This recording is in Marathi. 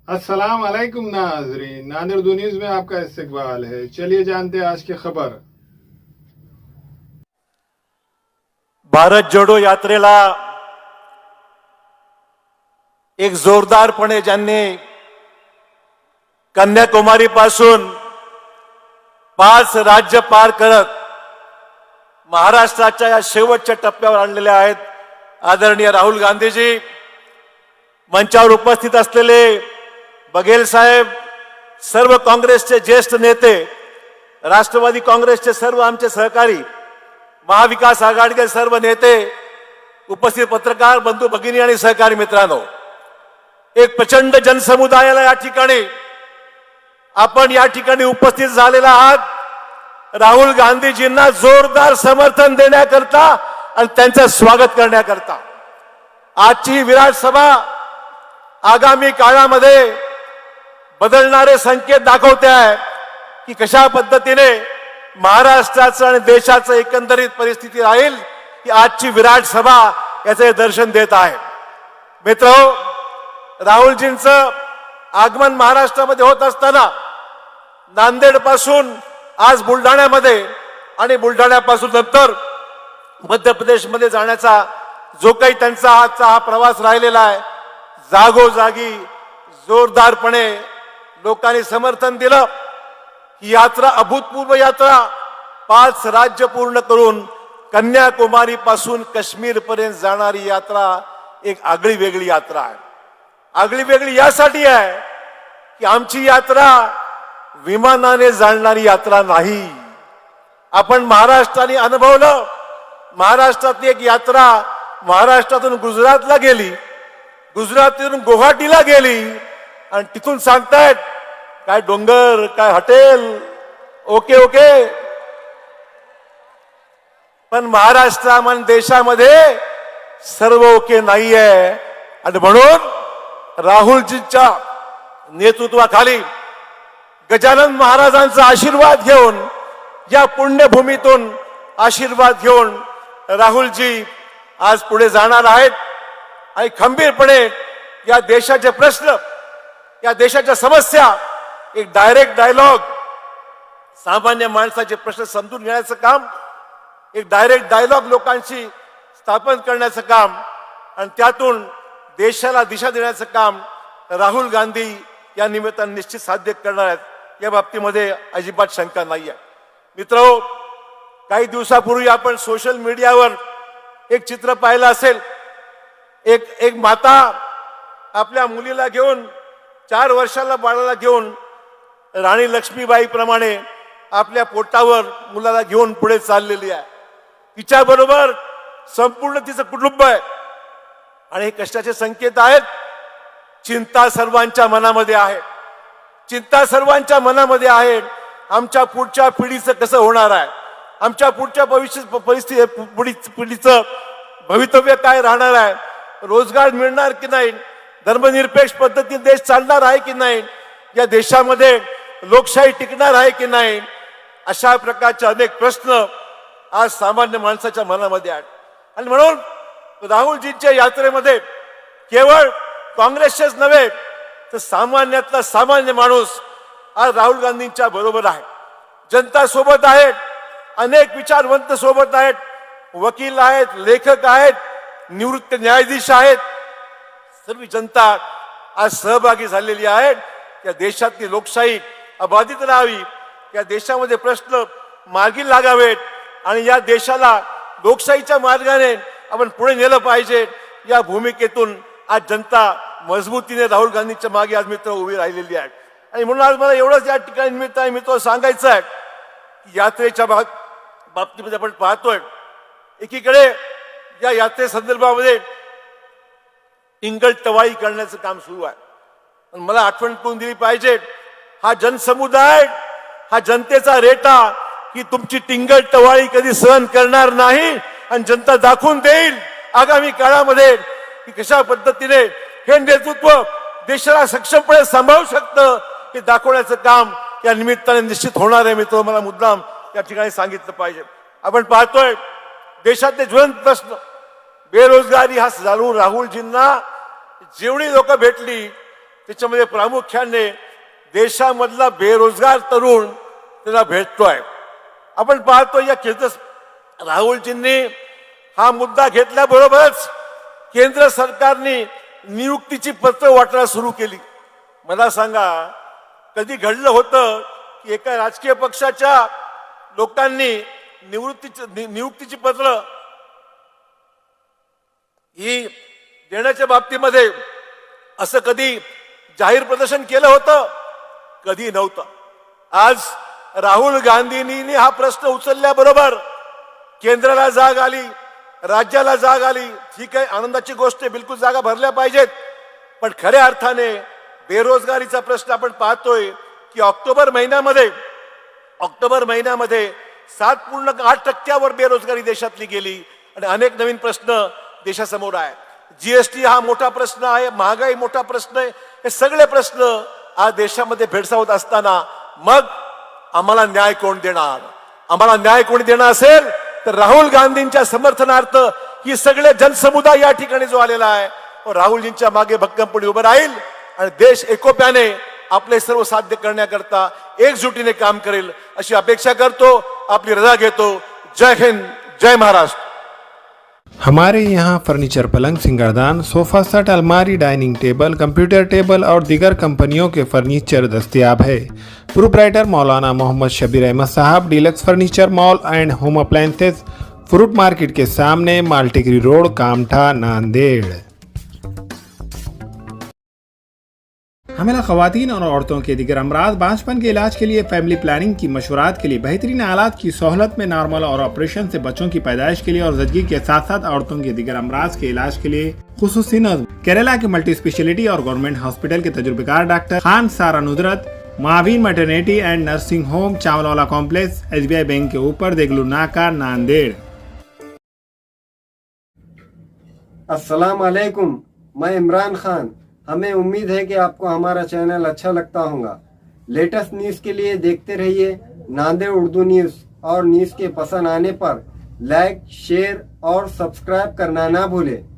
अस्सलाम वालेकुम नाजरीन, नादिर न्यूज में आपका इस्तकबाल है। चलिए जानते हैं आज की खबर। भारत जोडो यात्रेला एक जोरदारपणे ज्यांनी कन्याकुमारी पासून 5 राज्य पार करत महाराष्ट्राच्या या शेवटच्या टप्प्यावर आणलेले आहेत आदरणीय राहुल गांधीजी, मंचावर उपस्थित असलेले बघेल साहेब, सर्व काँग्रेसचे ज्येष्ठ नेते, राष्ट्रवादी काँग्रेसचे सर्व आमचे सहकारी, महाविकास आघाडीचे सर्व नेते, उपस्थित पत्रकार बंधू भगिनी आणि सहकारी मित्रांनो, एक प्रचंड जनसमुदायाला या ठिकाणी आपण या ठिकाणी उपस्थित झालेला आहात राहुल गांधीजींना जोरदार समर्थन देण्याकरता आणि त्यांचं स्वागत करण्याकरता। आजची विराट सभा आगामी काळामध्ये बदलणारे संकेत दाखवते आहे की कशा पद्धतीने महाराष्ट्राचं आणि देशाचं एकंदरीत परिस्थिती राहील की आजची विराट सभा याचे दर्शन देत आहे। मित्रहो, राहुलजींचं आगमन महाराष्ट्रामध्ये होत असताना नांदेड पासून आज बुलढाण्यामध्ये आणि बुलढाण्यापासून नंतर मध्य प्रदेशमध्ये जाण्याचा जो काही त्यांचा आजचा हा प्रवास राहिलेला आहे, जागोजागी जोरदारपणे लोकांनी समर्थन दिलं। ही यात्रा अभूतपूर्व यात्रा 5 राज्य पूर्ण करून कन्याकुमारी पासून काश्मीर पर्यंत जाणारी यात्रा एक आगळी वेगळी यात्रा आहे। आगळी वेगळी यासाठी आहे की आमची यात्रा विमानाने जाणारी यात्रा नाही। आपण महाराष्ट्राने अनुभवलं, महाराष्ट्रातली एक यात्रा महाराष्ट्रातून गुजरातला गेली, गुजरातून गुवाहाटीला गेली आणि तिथून सांगतायत काय डोंगर, काय हॉटेल, ओके ओके। पण महाराष्ट्रामध्ये देशामध्ये सर्व ओके नाहीये आणि म्हणून राहुलजींच्या नेतृत्वाखाली गजानन महाराजांचा आशीर्वाद घेऊन, या पुण्यभूमीतून आशीर्वाद घेऊन राहुलजी आज पुढे जाणार आहेत आणि खंबीरपणे या देशाचे प्रश्न, या देशाच्या समस्या, एक डायरेक्ट डायलॉग, सामान्य माणसाचे प्रश्न समजून घेण्याचं काम, एक डायरेक्ट डायलॉग लोकांशी स्थापन करण्याचं काम आणि त्यातून देशाला दिशा देण्याचं काम राहुल गांधी या निमित्ताने निश्चित साध्य करणार आहेत, या बाबतीमध्ये अजिबात शंका नाही आहे। मित्रहो, काही दिवसापूर्वी आपण सोशल मीडियावर एक चित्र पाहिलं असेल। एक माता आपल्या मुलीला घेऊन, 4 वर्षाला बाळाला घेऊन राणी लक्ष्मीबाई प्रमाणे आपल्या पोटावर मुलाला घेऊन पुढे चाललेली आहे। तिच्याबरोबर संपूर्ण तिचं कुटुंब आहे आणि हे कष्टाचे संकेत आहेत। चिंता सर्वांच्या मनामध्ये आहे, चिंता सर्वांच्या मनामध्ये आहे। आमच्या पुढच्या पिढीचं कसं होणार आहे, आमच्या पुढच्या पिढीचं भवितव्य काय राहणार आहे, रोजगार मिळणार की नाही, धर्मनिरपेक्ष पद्धतीने देश चालणार आहे की नाही, या देशामध्ये लोकशाही टिकणार आहे की नाही, अशा प्रकारचे अनेक प्रश्न आज सामान्य माणसाच्या मनामध्ये आहेत। आणि म्हणून राहुलजींच्या यात्रेमध्ये केवळ काँग्रेसचेच नव्हे तर सामान्यातला सामान्य माणूस आज राहुल गांधींच्या बरोबर आहे। जनता सोबत आहेत, अनेक विचारवंत सोबत आहेत, वकील आहेत, लेखक आहेत, निवृत्त न्यायाधीश आहेत, सर्व जनता आज सहभागी झालेली आहे। या देशातली लोकशाही अबाधित राहावी, या देशामध्ये प्रश्न मार्गी लागावेत आणि या देशाला लोकशाहीच्या मार्गाने आपण पुढे नेलं पाहिजे, या भूमिकेतून आज जनता मजबूतीने राहुल गांधींच्या मागे आज मित्र उभी राहिलेली आहे। आणि म्हणून आज मला एवढंच या ठिकाणी मित्र सांगायचं आहे की यात्रेच्या बाबतीमध्ये आपण पाहतोय, एकीकडे या यात्रे संदर्भामध्ये टिंगल टवाळी करण्याचं काम सुरू आहे। मला आठवण करून दिली पाहिजे, हा जनसमुदाय, हा जनतेचा रेटा की तुमची टिंगल टवाळी कधी सहन करणार नाही आणि जनता दाखवून देईल आगामी काळामध्ये की कशा पद्धतीने हे नेतृत्व देशाला सक्षमपणे सांभाळू शकतं, हे दाखवण्याचं काम या निमित्ताने निश्चित होणार आहे। मित्र, मला मुद्दाम या ठिकाणी सांगितलं पाहिजे। आपण पाहतोय देशातले ज्वलंत प्रश्न, बेरोजगारी हा राहुलजींना जेवढी लोक भेटली त्याच्यामध्ये प्रामुख्याने देशामधला बेरोजगार तरुण त्याला भेटतोय. आपण पाहतो या राहुलजींनी हा मुद्दा घेतल्याबरोबरच केंद्र सरकारने नियुक्तीची पत्र वाटायला सुरू केली. मला सांगा, कधी घडलं होतं की एका राजकीय पक्षाच्या लोकांनी नियुक्तीची पत्र ही देण्याच्या बाबतीमध्ये असं कधी जाहीर प्रदर्शन केलं होतं? कधी नव्हतं. आज राहुल गांधींनी हा प्रश्न उचलल्याबरोबर केंद्राला जाग आली, राज्याला जाग आली. ठीक आहे, आनंदाची गोष्ट आहे, बिलकुल जागा भरल्या पाहिजेत. पण खऱ्या अर्थाने बेरोजगारीचा प्रश्न आपण पाहतोय की ऑक्टोबर महिन्यामध्ये 7.8% बेरोजगारी देशातली गेली आणि अनेक नवीन प्रश्न देशासमोर आहे. जीएसटी हा मोठा प्रश्न आहे, महागाई मोठा प्रश्न आहे. हे सगळे प्रश्न आज देशामध्ये भेडसावत असताना मग आम्हाला न्याय कोण देणार? आम्हाला न्याय कोणी देणार असेल तर राहुल गांधींच्या समर्थनार्थ ही सगळे जनसमुदाय या ठिकाणी जो आलेला आहे राहुलजींच्या मागे भक्कमपणे उभं राहील आणि देश एकोप्याने आपले सर्व साध्य करण्याकरता एकजुटीने काम करेल अशी अपेक्षा करतो. आपली रजा घेतो. जय हिंद, जय महाराष्ट्र. हमारे यहाँ फर्नीचर, पलंग, सिंगारदान, सोफा सेट, अलमारी, डाइनिंग टेबल, कंप्यूटर टेबल और दीगर कंपनियों के फर्नीचर दस्तयाब है. Proprietor Maulana Mohammad Shabbir Ahmad Sahab, deluxe furniture mall and home appliances, fruit market के सामने, मालटेकरी रोड, कामठा, नांदेड़. हमेला ख़वातीन और औरतों के दिगर अमराज, बांझपन के इलाज के लिए, फैमिली प्लानिंग की मशवरात के लिए, बेहतरीन आलात की सहूलत में, नॉर्मल और ऑपरेशन से बच्चों की पैदाइश के लिए और ज़चगी के साथ साथ औरतों के दिगर अमराज के इलाज के लिए खुसूसी नज़्म केरला के मल्टी स्पेशलिटी और गवर्नमेंट हॉस्पिटल के तजुर्बेकार डॉक्टर खान सारा नुदरत, मावीन maternity and nursing home, Chawalwala complex, SBI bank के ऊपर, देगलू नाका, नांदेड़. अस्सलाम वालेकुम, मैं इमरान खान. हमें उम्मीद है कि आपको हमारा चैनल अच्छा लगता होगा. लेटेस्ट न्यूज़ के लिए देखते रहिए नांदेड़ उर्दू न्यूज़ और न्यूज़ के पसंद आने पर लाइक, शेयर और सब्सक्राइब करना ना भूलें.